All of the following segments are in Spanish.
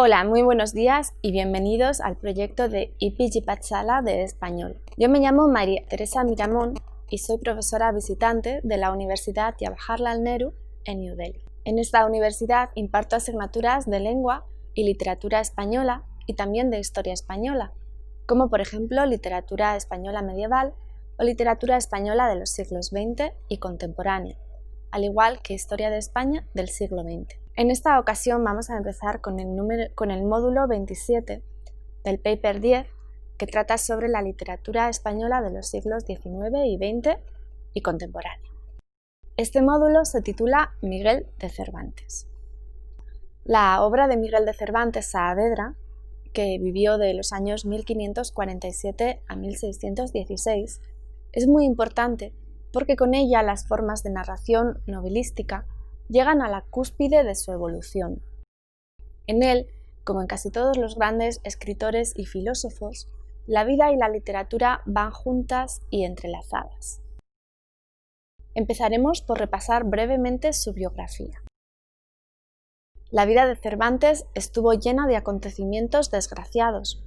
Hola, muy buenos días y bienvenidos al proyecto de IPG Patshala de español. Yo me llamo María Teresa Miramón y soy profesora visitante de la Universidad Jawaharlal Nehru en New Delhi. En esta universidad imparto asignaturas de lengua y literatura española y también de historia española, como por ejemplo literatura española medieval o literatura española de los siglos XX y contemporánea, al igual que historia de España del siglo XX. En esta ocasión vamos a empezar con el módulo 27 del paper 10, que trata sobre la literatura española de los siglos XIX y XX y contemporánea. Este módulo se titula Miguel de Cervantes. La obra de Miguel de Cervantes Saavedra, que vivió de los años 1547 a 1616, es muy importante porque con ella las formas de narración novelística llegan a la cúspide de su evolución. En él, como en casi todos los grandes escritores y filósofos, la vida y la literatura van juntas y entrelazadas. Empezaremos por repasar brevemente su biografía. La vida de Cervantes estuvo llena de acontecimientos desgraciados,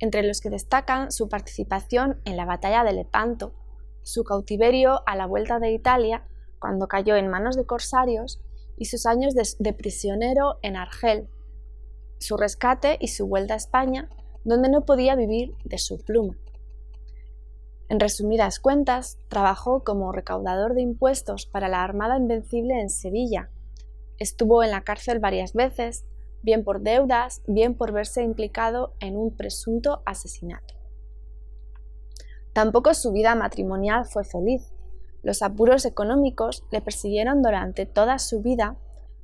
entre los que destacan su participación en la batalla de Lepanto, su cautiverio a la vuelta de Italia cuando cayó en manos de corsarios y sus años de prisionero en Argel, su rescate y su vuelta a España, donde no podía vivir de su pluma. En resumidas cuentas, trabajó como recaudador de impuestos para la Armada Invencible en Sevilla. Estuvo en la cárcel varias veces, bien por deudas, bien por verse implicado en un presunto asesinato. Tampoco su vida matrimonial fue feliz. Los apuros económicos le persiguieron durante toda su vida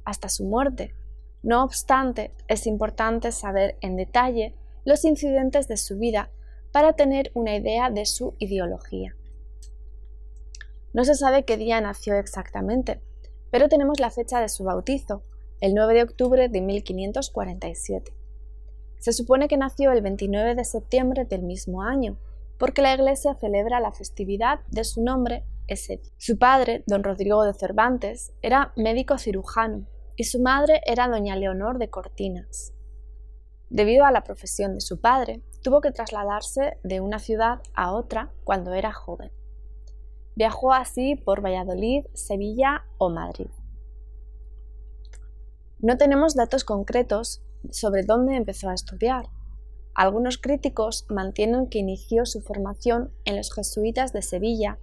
hasta su muerte. No obstante, es importante saber en detalle los incidentes de su vida para tener una idea de su ideología. No se sabe qué día nació exactamente, pero tenemos la fecha de su bautizo, el 9 de octubre de 1547. Se supone que nació el 29 de septiembre del mismo año, porque la Iglesia celebra la festividad de su nombre ese día. Su padre, don Rodrigo de Cervantes, era médico cirujano y su madre era doña Leonor de Cortinas. Debido a la profesión de su padre, tuvo que trasladarse de una ciudad a otra cuando era joven. Viajó así por Valladolid, Sevilla o Madrid. No tenemos datos concretos sobre dónde empezó a estudiar. Algunos críticos mantienen que inició su formación en los jesuitas de Sevilla,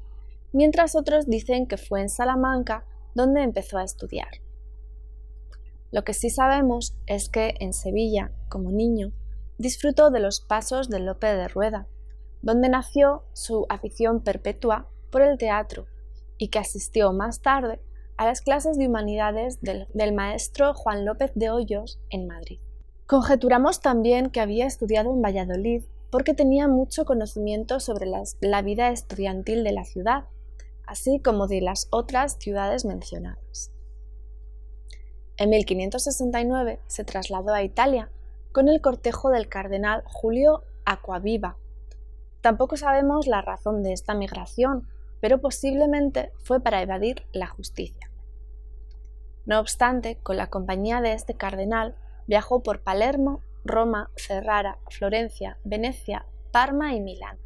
mientras otros dicen que fue en Salamanca donde empezó a estudiar. Lo que sí sabemos es que en Sevilla, como niño, disfrutó de los pasos de Lope de Rueda, donde nació su afición perpetua por el teatro y que asistió más tarde a las clases de humanidades del maestro Juan López de Hoyos en Madrid. Conjeturamos también que había estudiado en Valladolid porque tenía mucho conocimiento sobre la vida estudiantil de la ciudad, así como de las otras ciudades mencionadas. En 1569 se trasladó a Italia con el cortejo del cardenal Julio Acquaviva. Tampoco sabemos la razón de esta migración, pero posiblemente fue para evadir la justicia. No obstante, con la compañía de este cardenal, viajó por Palermo, Roma, Ferrara, Florencia, Venecia, Parma y Milán.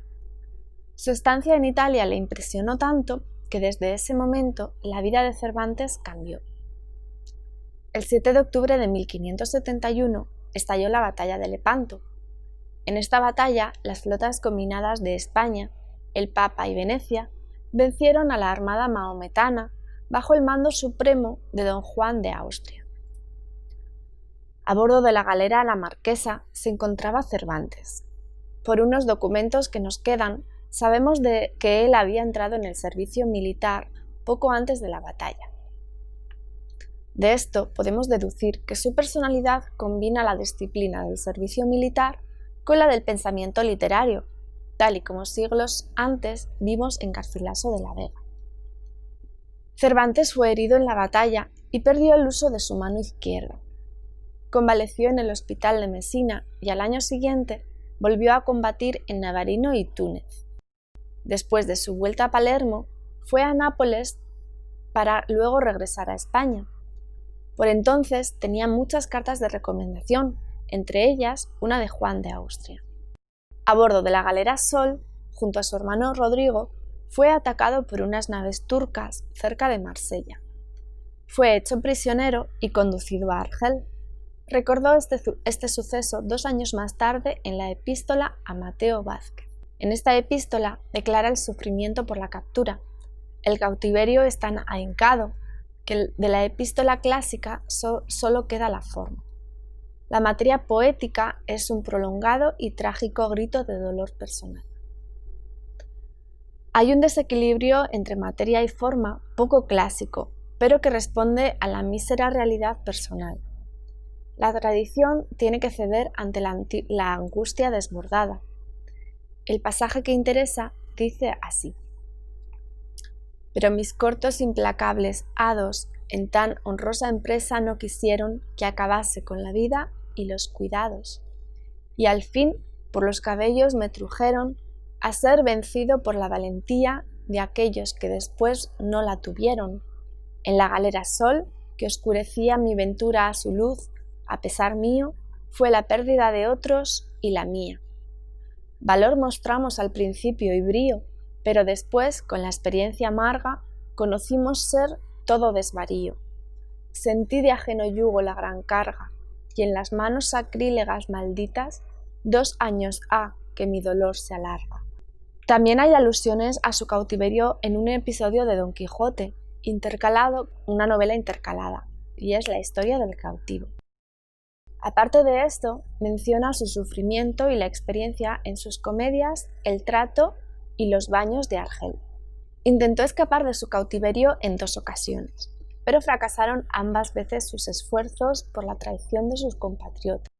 Su estancia en Italia le impresionó tanto que desde ese momento la vida de Cervantes cambió. El 7 de octubre de 1571 estalló la batalla de Lepanto. En esta batalla, las flotas combinadas de España, el Papa y Venecia vencieron a la armada mahometana bajo el mando supremo de don Juan de Austria. A bordo de la galera La Marquesa se encontraba Cervantes. Por unos documentos que nos quedan, sabemos que él había entrado en el servicio militar poco antes de la batalla. De esto podemos deducir que su personalidad combina la disciplina del servicio militar con la del pensamiento literario, tal y como siglos antes vimos en Garcilaso de la Vega. Cervantes fue herido en la batalla y perdió el uso de su mano izquierda. Convaleció en el hospital de Mesina y al año siguiente volvió a combatir en Navarino y Túnez. Después de su vuelta a Palermo, fue a Nápoles para luego regresar a España. Por entonces tenía muchas cartas de recomendación, entre ellas una de Juan de Austria. A bordo de la galera Sol, junto a su hermano Rodrigo, fue atacado por unas naves turcas cerca de Marsella. Fue hecho prisionero y conducido a Argel. Recordó este suceso 2 años más tarde en la epístola a Mateo Vázquez. En esta epístola declara el sufrimiento por la captura. El cautiverio es tan ahincado que de la epístola clásica solo queda la forma. La materia poética es un prolongado y trágico grito de dolor personal. Hay un desequilibrio entre materia y forma poco clásico, pero que responde a la mísera realidad personal. La tradición tiene que ceder ante la angustia desbordada. El pasaje que interesa dice así: pero mis cortos implacables hados en tan honrosa empresa no quisieron que acabase con la vida y los cuidados, y al fin por los cabellos me trujeron a ser vencido por la valentía de aquellos que después no la tuvieron. En la galera Sol, que oscurecía mi ventura a su luz, a pesar mío, fue la pérdida de otros y la mía. Valor mostramos al principio y brío, pero después, con la experiencia amarga, conocimos ser todo desvarío. Sentí de ajeno yugo la gran carga, y en las manos sacrílegas malditas, 2 años ha que mi dolor se alarga. También hay alusiones a su cautiverio en un episodio de Don Quijote, una novela intercalada, y es la historia del cautivo. Aparte de esto, menciona su sufrimiento y la experiencia en sus comedias El trato y Los baños de Argel. Intentó escapar de su cautiverio en 2 ocasiones, pero fracasaron ambas veces sus esfuerzos por la traición de sus compatriotas.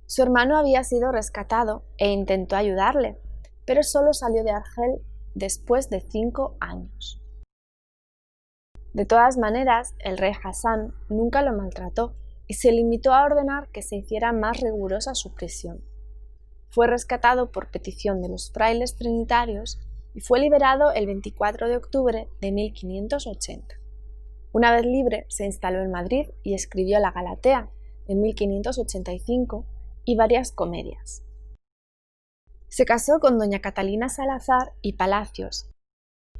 Su hermano había sido rescatado e intentó ayudarle, pero solo salió de Argel después de 5 años. De todas maneras, el rey Hassan nunca lo maltrató y se limitó a ordenar que se hiciera más rigurosa su prisión. Fue rescatado por petición de los frailes trinitarios y fue liberado el 24 de octubre de 1580. Una vez libre, se instaló en Madrid y escribió la Galatea en 1585 y varias comedias. Se casó con doña Catalina Salazar y Palacios,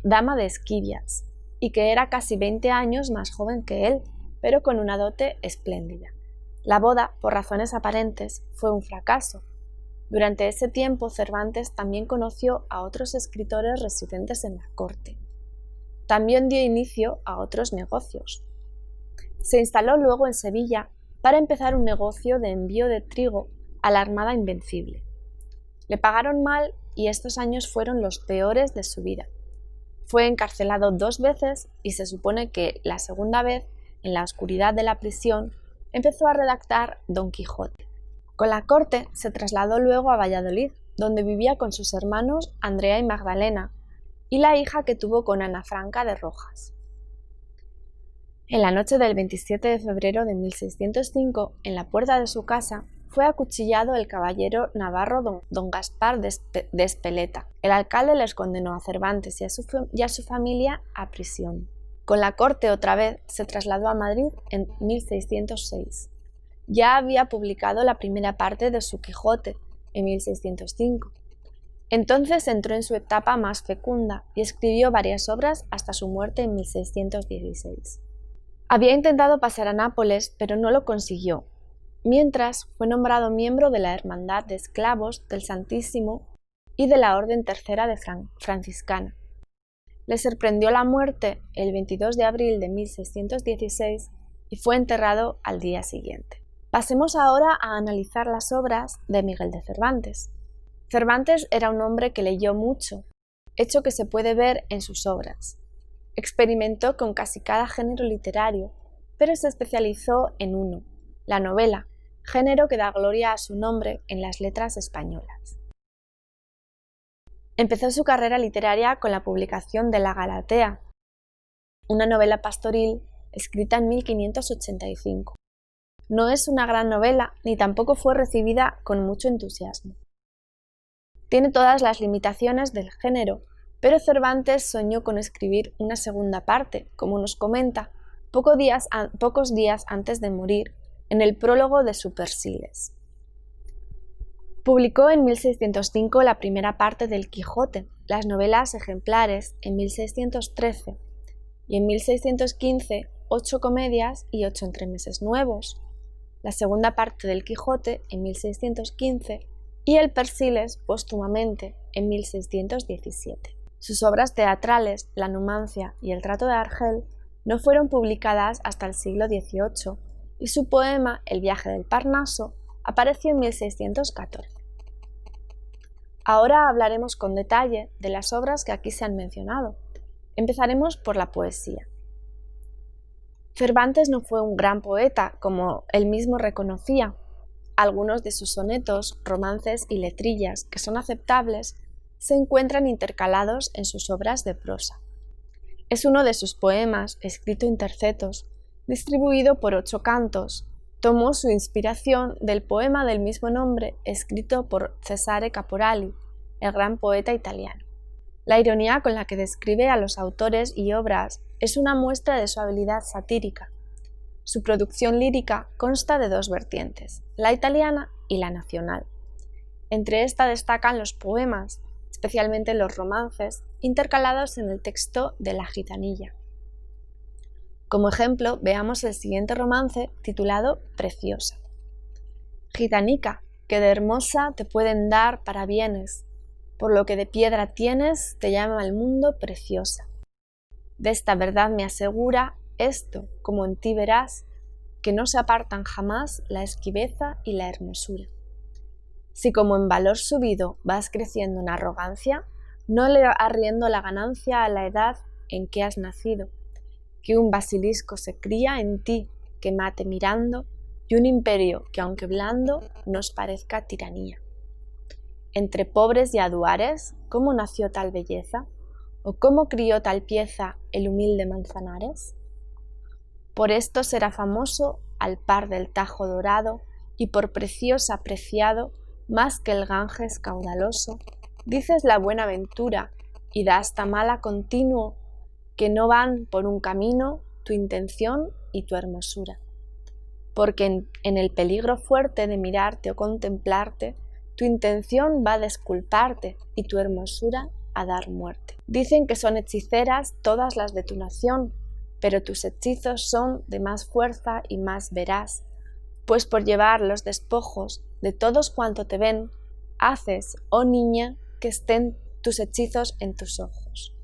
dama de Esquivias, y que era casi 20 años más joven que él, pero con una dote espléndida. La boda, por razones aparentes, fue un fracaso. Durante ese tiempo, Cervantes también conoció a otros escritores residentes en la corte. También dio inicio a otros negocios. Se instaló luego en Sevilla para empezar un negocio de envío de trigo a la Armada Invencible. Le pagaron mal y estos años fueron los peores de su vida. Fue encarcelado 2 veces y se supone que la segunda vez, en la oscuridad de la prisión, empezó a redactar Don Quijote. Con la corte se trasladó luego a Valladolid, donde vivía con sus hermanos Andrea y Magdalena, y la hija que tuvo con Ana Franca de Rojas. En la noche del 27 de febrero de 1605, en la puerta de su casa, fue acuchillado el caballero navarro don Gaspar de Espeleta. El alcalde les condenó a Cervantes y a su familia a prisión. Con la corte otra vez se trasladó a Madrid en 1606. Ya había publicado la primera parte de su Quijote en 1605. Entonces entró en su etapa más fecunda y escribió varias obras hasta su muerte en 1616. Había intentado pasar a Nápoles, pero no lo consiguió. Mientras, fue nombrado miembro de la Hermandad de Esclavos del Santísimo y de la Orden Tercera de Franciscana. Le sorprendió la muerte el 22 de abril de 1616 y fue enterrado al día siguiente. Pasemos ahora a analizar las obras de Miguel de Cervantes. Cervantes era un hombre que leyó mucho, hecho que se puede ver en sus obras. Experimentó con casi cada género literario, pero se especializó en uno, la novela, género que da gloria a su nombre en las letras españolas. Empezó su carrera literaria con la publicación de La Galatea, una novela pastoril escrita en 1585. No es una gran novela, ni tampoco fue recibida con mucho entusiasmo. Tiene todas las limitaciones del género, pero Cervantes soñó con escribir una segunda parte, como nos comenta, pocos días antes de morir, en el prólogo de su Persiles. Publicó en 1605 la primera parte del Quijote, las novelas ejemplares en 1613 y en 1615 8 comedias y 8 entremeses nuevos, la segunda parte del Quijote en 1615 y el Persiles póstumamente en 1617. Sus obras teatrales, La Numancia y El trato de Argel, no fueron publicadas hasta el siglo XVIII y su poema El viaje del Parnaso apareció en 1614. Ahora hablaremos con detalle de las obras que aquí se han mencionado. Empezaremos por la poesía. Cervantes no fue un gran poeta, como él mismo reconocía. Algunos de sus sonetos, romances y letrillas, que son aceptables, se encuentran intercalados en sus obras de prosa. Es uno de sus poemas, escrito en tercetos, distribuido por 8 cantos. Tomó su inspiración del poema del mismo nombre, escrito por Cesare Caporali, el gran poeta italiano. La ironía con la que describe a los autores y obras es una muestra de su habilidad satírica. Su producción lírica consta de 2 vertientes, la italiana y la nacional. Entre esta destacan los poemas, especialmente los romances, intercalados en el texto de La Gitanilla. Como ejemplo, veamos el siguiente romance titulado Preciosa. Gitanica, que de hermosa te pueden dar parabienes, por lo que de piedra tienes, te llama el mundo preciosa. De esta verdad me asegura esto, como en ti verás, que no se apartan jamás la esquiveza y la hermosura. Si como en valor subido vas creciendo en arrogancia, no le arriendo la ganancia a la edad en que has nacido, que un basilisco se cría en ti que mate mirando, y un imperio que aunque blando nos parezca tiranía. Entre pobres y aduares, ¿cómo nació tal belleza? ¿O cómo crió tal pieza el humilde Manzanares? Por esto será famoso al par del Tajo dorado, y por preciosa apreciado más que el Ganges caudaloso. Dices la buena ventura, y da hasta mala continuo, que no van por un camino tu intención y tu hermosura. Porque en el peligro fuerte de mirarte o contemplarte, tu intención va a desculparte y tu hermosura a dar muerte. Dicen que son hechiceras todas las de tu nación, pero tus hechizos son de más fuerza y más veraz, pues por llevar los despojos de todos cuanto te ven, haces, oh niña, que estén tus hechizos en tus ojos.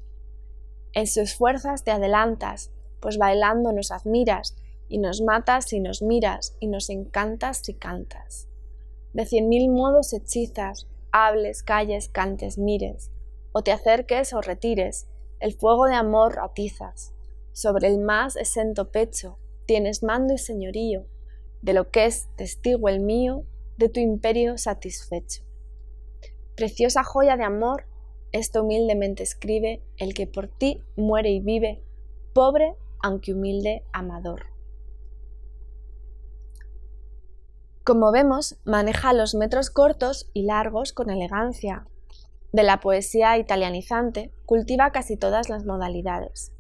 En sus fuerzas te adelantas, pues bailando nos admiras, y nos matas si nos miras, y nos encantas si cantas. De 100.000 modos hechizas, hables, calles, cantes, mires, o te acerques o retires, el fuego de amor atizas. Sobre el más exento pecho tienes mando y señorío, de lo que es testigo el mío, de tu imperio satisfecho. Preciosa joya de amor, esto humildemente escribe el que por ti muere y vive, pobre aunque humilde amador. Como vemos, maneja los metros cortos y largos con elegancia. De la poesía italianizante, cultiva casi todas las modalidades.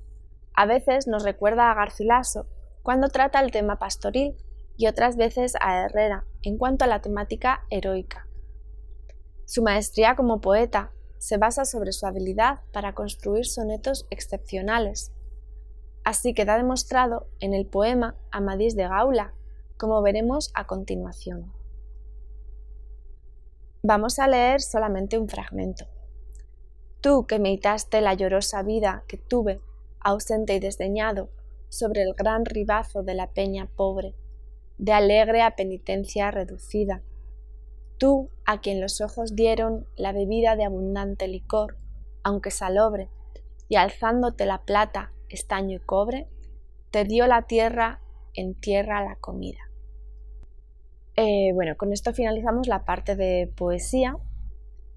A veces nos recuerda a Garcilaso cuando trata el tema pastoril y otras veces a Herrera en cuanto a la temática heroica. Su maestría como poeta se basa sobre su habilidad para construir sonetos excepcionales. Así queda demostrado en el poema Amadís de Gaula, como veremos a continuación. Vamos a leer solamente un fragmento. Tú que meditaste la llorosa vida que tuve, ausente y desdeñado, sobre el gran ribazo de la peña pobre, de alegre a penitencia reducida. Tú, a quien los ojos dieron la bebida de abundante licor, aunque salobre, y alzándote la plata, estaño y cobre, te dio la tierra, en tierra la comida. Con esto finalizamos la parte de poesía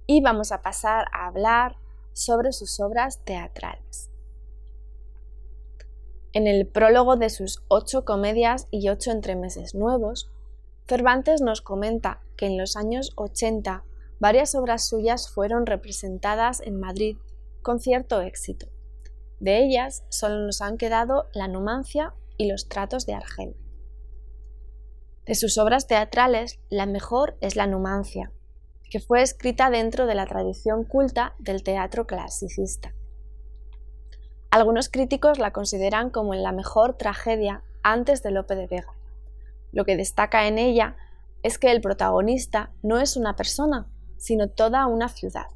y vamos a pasar a hablar sobre sus obras teatrales. En el prólogo de sus 8 comedias y 8 entremeses nuevos, Cervantes nos comenta que en los años 80 varias obras suyas fueron representadas en Madrid con cierto éxito. De ellas solo nos han quedado La Numancia y Los tratos de Argel. De sus obras teatrales, la mejor es la Numancia, que fue escrita dentro de la tradición culta del teatro clasicista. Algunos críticos la consideran como la mejor tragedia antes de Lope de Vega. Lo que destaca en ella es que el protagonista no es una persona, sino toda una ciudad.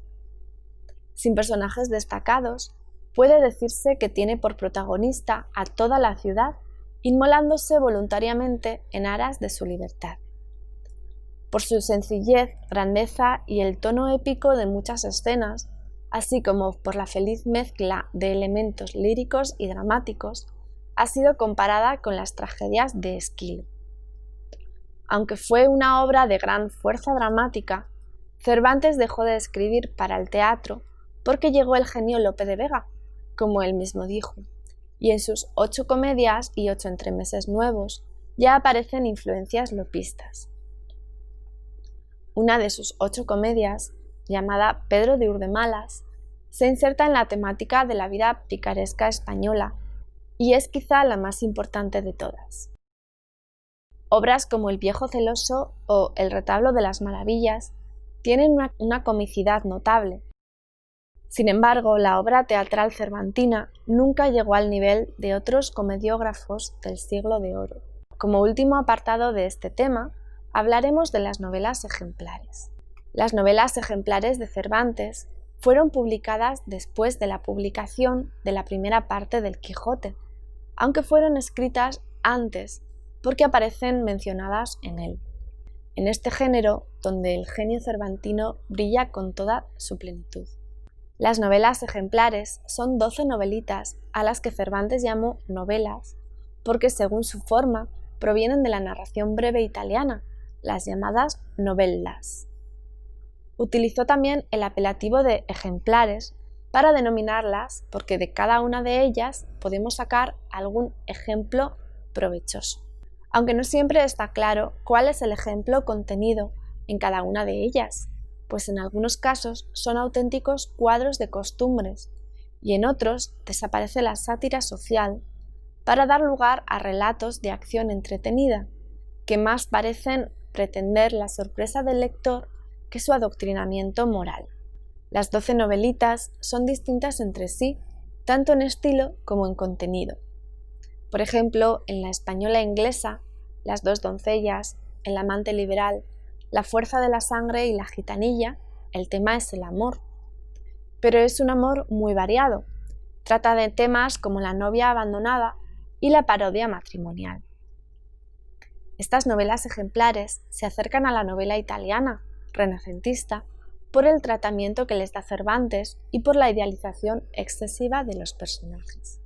Sin personajes destacados, puede decirse que tiene por protagonista a toda la ciudad, inmolándose voluntariamente en aras de su libertad. Por su sencillez, grandeza y el tono épico de muchas escenas, así como por la feliz mezcla de elementos líricos y dramáticos, ha sido comparada con las tragedias de Esquilo. Aunque fue una obra de gran fuerza dramática, Cervantes dejó de escribir para el teatro porque llegó el genio Lope de Vega, como él mismo dijo, y en sus 8 comedias y 8 entremeses nuevos ya aparecen influencias lopistas. Una de sus 8 comedias, llamada Pedro de Urdemalas, se inserta en la temática de la vida picaresca española y es quizá la más importante de todas. Obras como El viejo celoso o El retablo de las maravillas tienen una comicidad notable. Sin embargo, la obra teatral cervantina nunca llegó al nivel de otros comediógrafos del Siglo de Oro. Como último apartado de este tema, hablaremos de las novelas ejemplares. Las novelas ejemplares de Cervantes fueron publicadas después de la publicación de la primera parte del Quijote, aunque fueron escritas antes porque aparecen mencionadas en él. En este género, donde el genio cervantino brilla con toda su plenitud. Las novelas ejemplares son 12 novelitas a las que Cervantes llamó novelas, porque según su forma provienen de la narración breve italiana, las llamadas novellas. Utilizó también el apelativo de ejemplares para denominarlas porque de cada una de ellas podemos sacar algún ejemplo provechoso, aunque no siempre está claro cuál es el ejemplo contenido en cada una de ellas, pues en algunos casos son auténticos cuadros de costumbres y en otros desaparece la sátira social para dar lugar a relatos de acción entretenida, que más parecen pretender la sorpresa del lector que su adoctrinamiento moral. Las 12 novelitas son distintas entre sí, tanto en estilo como en contenido. Por ejemplo, en La española inglesa, Las dos doncellas, El amante liberal, La fuerza de la sangre y La gitanilla, el tema es el amor. Pero es un amor muy variado. Trata de temas como la novia abandonada y la parodia matrimonial. Estas novelas ejemplares se acercan a la novela italiana, renacentista, por el tratamiento que les da Cervantes y por la idealización excesiva de los personajes.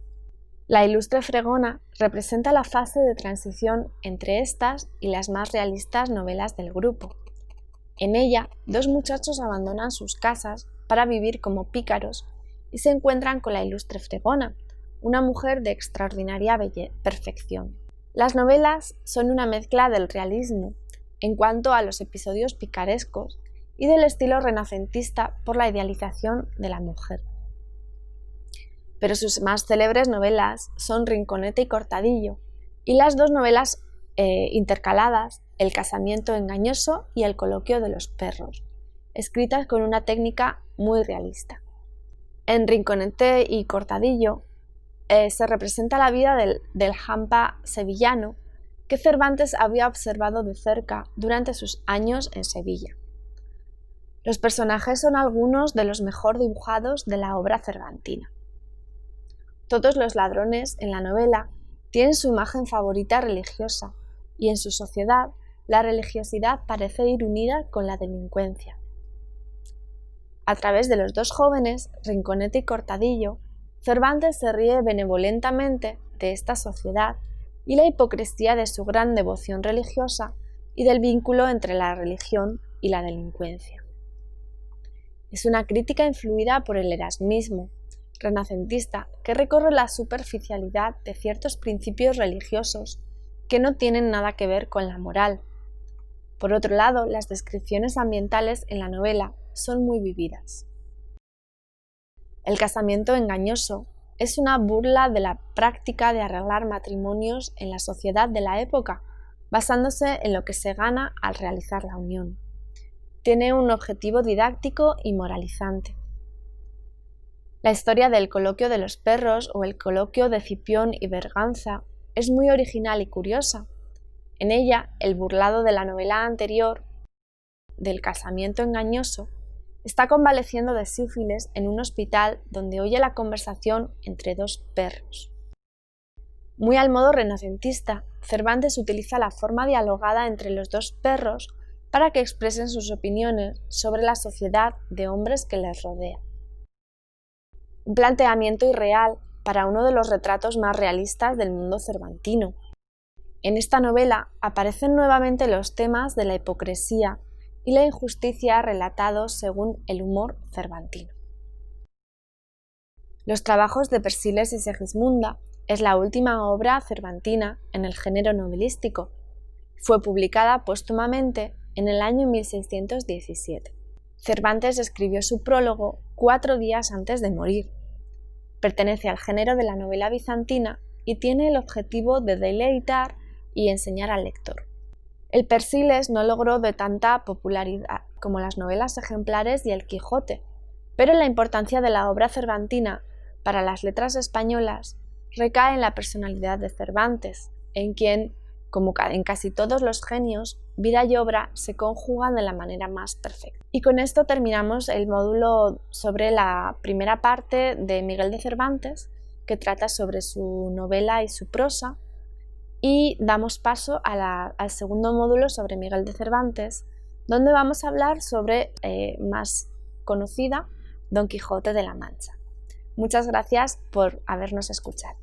La ilustre fregona representa la fase de transición entre estas y las más realistas novelas del grupo. En ella, 2 muchachos abandonan sus casas para vivir como pícaros y se encuentran con la ilustre fregona, una mujer de extraordinaria perfección. Las novelas son una mezcla del realismo en cuanto a los episodios picarescos y del estilo renacentista por la idealización de la mujer. Pero sus más célebres novelas son Rinconete y Cortadillo, y las 2 novelas intercaladas, El casamiento engañoso y El coloquio de los perros, escritas con una técnica muy realista. En Rinconete y Cortadillo se representa la vida del hampa sevillano que Cervantes había observado de cerca durante sus años en Sevilla. Los personajes son algunos de los mejor dibujados de la obra cervantina. Todos los ladrones en la novela tienen su imagen favorita religiosa y en su sociedad la religiosidad parece ir unida con la delincuencia. A través de los 2 jóvenes, Rinconete y Cortadillo, Cervantes se ríe benevolentamente de esta sociedad y la hipocresía de su gran devoción religiosa y del vínculo entre la religión y la delincuencia. Es una crítica influida por el erasmismo renacentista que recorre la superficialidad de ciertos principios religiosos que no tienen nada que ver con la moral. Por otro lado, las descripciones ambientales en la novela son muy vividas. El casamiento engañoso es una burla de la práctica de arreglar matrimonios en la sociedad de la época, basándose en lo que se gana al realizar la unión. Tiene un objetivo didáctico y moralizante. La historia del coloquio de los perros o el coloquio de Cipión y Berganza es muy original y curiosa. En ella, el burlado de la novela anterior, del casamiento engañoso, está convaleciendo de sífilis en un hospital donde oye la conversación entre dos perros. Muy al modo renacentista, Cervantes utiliza la forma dialogada entre los dos perros para que expresen sus opiniones sobre la sociedad de hombres que les rodea. Un planteamiento irreal para uno de los retratos más realistas del mundo cervantino. En esta novela aparecen nuevamente los temas de la hipocresía y la injusticia relatados según el humor cervantino. Los trabajos de Persíles y Segismunda es la última obra cervantina en el género novelístico. Fue publicada póstumamente en el año 1617. Cervantes escribió su prólogo 4 días antes de morir. Pertenece al género de la novela bizantina y tiene el objetivo de deleitar y enseñar al lector. El Persíles no logró de tanta popularidad como las novelas ejemplares y el Quijote, pero la importancia de la obra cervantina para las letras españolas recae en la personalidad de Cervantes, en quien, como en casi todos los genios, vida y obra se conjugan de la manera más perfecta. Y con esto terminamos el módulo sobre la primera parte de Miguel de Cervantes, que trata sobre su novela y su prosa, y damos paso al segundo módulo sobre Miguel de Cervantes, donde vamos a hablar sobre más conocida Don Quijote de la Mancha. Muchas gracias por habernos escuchado.